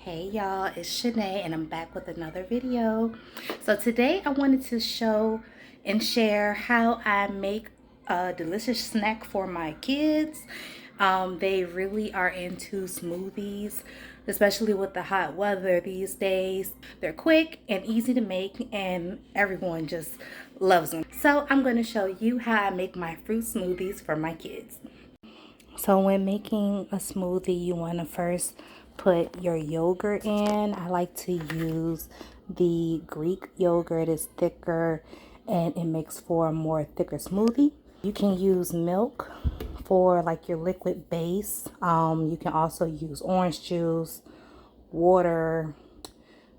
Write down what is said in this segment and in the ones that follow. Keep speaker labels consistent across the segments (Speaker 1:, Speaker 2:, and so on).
Speaker 1: Hey y'all, it's Shanae and I'm back with another video. So today I wanted to show and share how I make a delicious snack for my kids. They really are into smoothies, especially with the hot weather these days. They're quick and easy to make and everyone just loves them. So I'm going to show you how I make my fruit smoothies for my kids. So when making a smoothie, you want to first put your yogurt in. I like to use the Greek yogurt. It's thicker and it makes for a more thicker smoothie. You can use milk for like your liquid base. You can also use orange juice, water,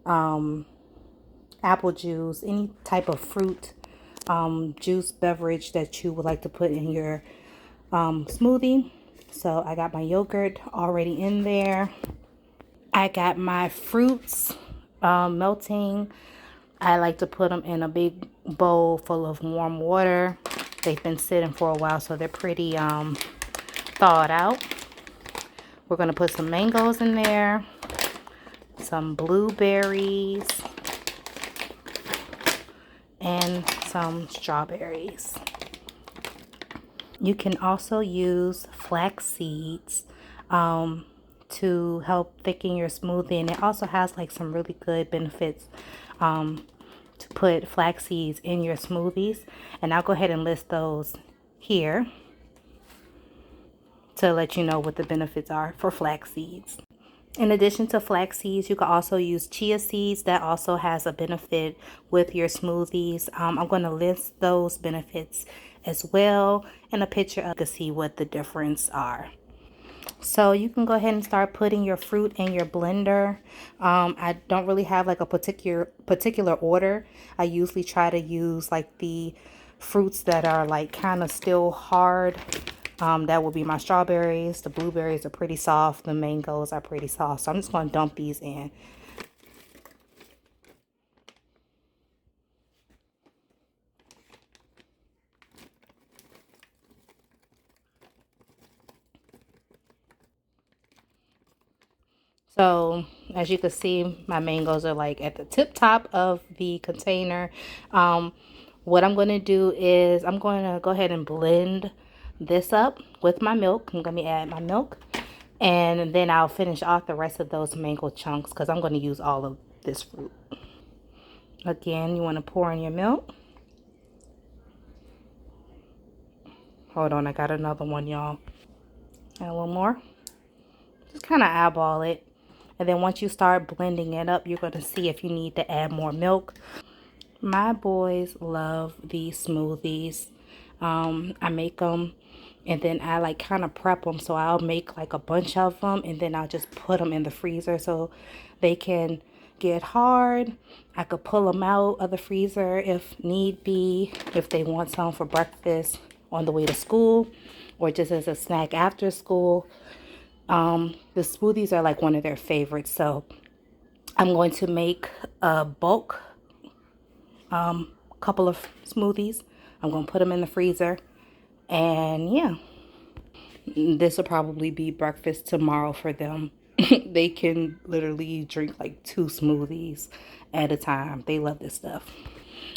Speaker 1: apple juice, any type of fruit juice beverage that you would like to put in your smoothie. So I got my yogurt already in there. I got my fruits melting. I like to put them in a big bowl full of warm water. They've been sitting for a while, so they're pretty thawed out. We're going to put some mangoes in there, some blueberries, and some strawberries. You can also use flax seeds to help thicken your smoothie, and it also has like some really good benefits to put flax seeds in your smoothies, and I'll go ahead and list those here to let you know what the benefits are for flax seeds. In addition to flax seeds, you can also use chia seeds. That also has a benefit with your smoothies. I'm going to list those benefits as well in a picture to see what the difference are. So you can go ahead and start putting your fruit in your blender. I don't really have like a particular order. I usually try to use like the fruits that are like kind of still hard. That will be my strawberries. The blueberries are pretty soft. The mangoes are pretty soft. So I'm just going to dump these in. So as you can see, my mangoes are like at the tip top of the container. What I'm going to do is I'm going to go ahead and blend this up with my milk. I'm going to add my milk. And then I'll finish off the rest of those mango chunks because I'm going to use all of this fruit. Again, you want to pour in your milk. Hold on, I got another one, y'all. Add one more. Just kind of eyeball it. And then once you start blending it up, you're going to see if you need to add more milk. My boys love these smoothies. I make them and then I like kind of prep them. So I'll make like a bunch of them and then I'll just put them in the freezer so they can get hard. I could pull them out of the freezer if need be, if they want some for breakfast on the way to school or just as a snack after school. The smoothies are like one of their favorites. So I'm going to make a bulk couple of smoothies. I'm going to put them in the freezer. And yeah, this will probably be breakfast tomorrow for them. They can literally drink like 2 smoothies at a time. They love this stuff.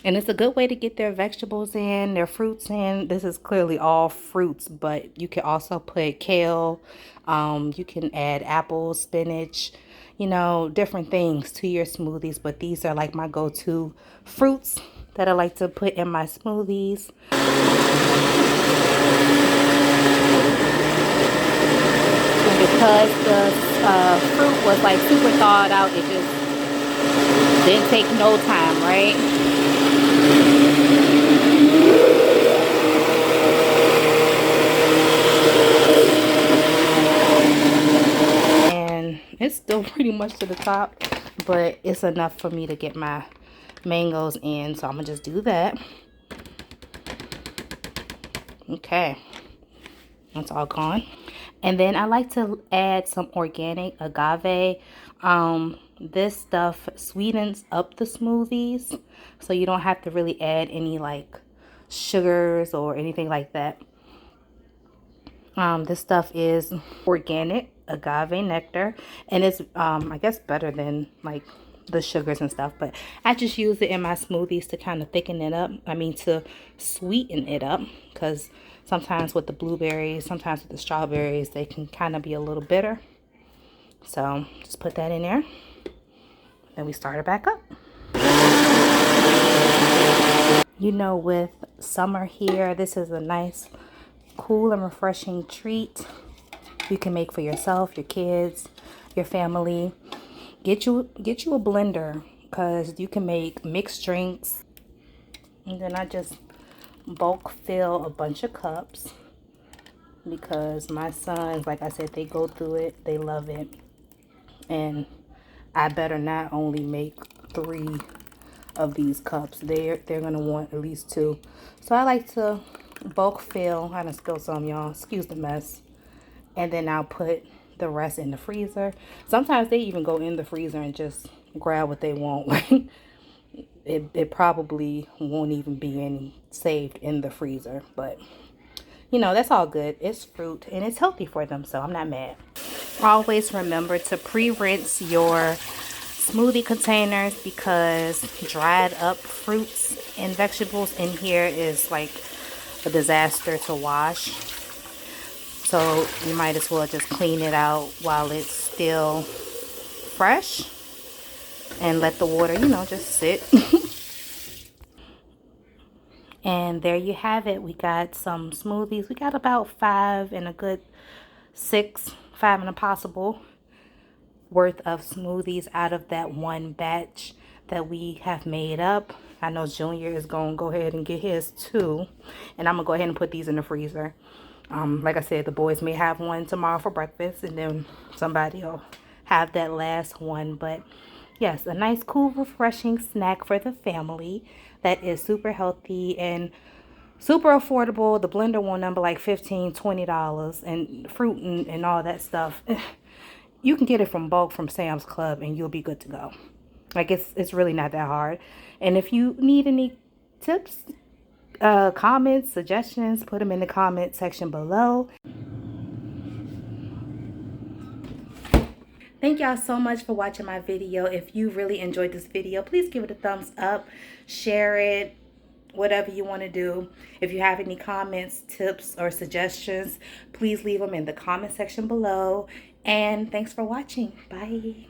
Speaker 1: And it's a good way to get their vegetables in, their fruits in. This is clearly all fruits, but you can also put kale. You can add apples, spinach, you know, different things to your smoothies. But these are like my go-to fruits that I like to put in my smoothies. And because the fruit was like super thawed out, it just didn't take no time, right? And it's still pretty much to the top, but it's enough for me to get my mangoes in, so I'm gonna just do that. Okay, that's all gone. And then I like to add some organic agave. This stuff sweetens up the smoothies, so you don't have to really add any like sugars or anything like that. This stuff is organic, agave nectar, and it's I guess better than like the sugars and stuff, but I just use it in my smoothies to kind of thicken it up. I mean, to sweeten it up, because sometimes with the blueberries, sometimes with the strawberries, they can kind of be a little bitter. So just put that in there. Then we start it back up. You know, with summer here, this is a nice, cool and refreshing treat you can make for yourself, your kids, your family. Get you a blender, because you can make mixed drinks. And then I just bulk fill a bunch of cups, because my sons, like I said, they go through it, they love it, and I better not only make 3 of these cups. They're gonna want at least 2. So I like to bulk fill. I done spilled some, y'all, excuse the mess. And then I'll put the rest in the freezer. Sometimes they even go in the freezer and just grab what they want. It probably won't even be any saved in the freezer, but you know, that's all good. It's fruit and it's healthy for them, so I'm not mad. Always remember to pre-rinse your smoothie containers, because dried up fruits and vegetables in here is like a disaster to wash. So you might as well just clean it out while it's still fresh and let the water, you know, just sit. And there you have it. We got some smoothies. We got about 5 and a good 6, 5 and a possible worth of smoothies out of that one batch that we have made up. I know Junior is going to go ahead and get his too. And I'm going to go ahead and put these in the freezer. Like I said, the boys may have one tomorrow for breakfast, and then somebody will have that last one. But yes, a nice, cool, refreshing snack for the family that is super healthy and super affordable. The blender won't number like $15, $20, and fruit and all that stuff. You can get it from bulk from Sam's Club and you'll be good to go. Like, it's really not that hard. And if you need any tips, comments, suggestions, put them in the comment section below. Thank y'all so much for watching my video. If you really enjoyed this video, please give it a thumbs up, share it, whatever you want to do. If you have any comments, tips, or suggestions, please leave them in the comment section below. And thanks for watching. Bye.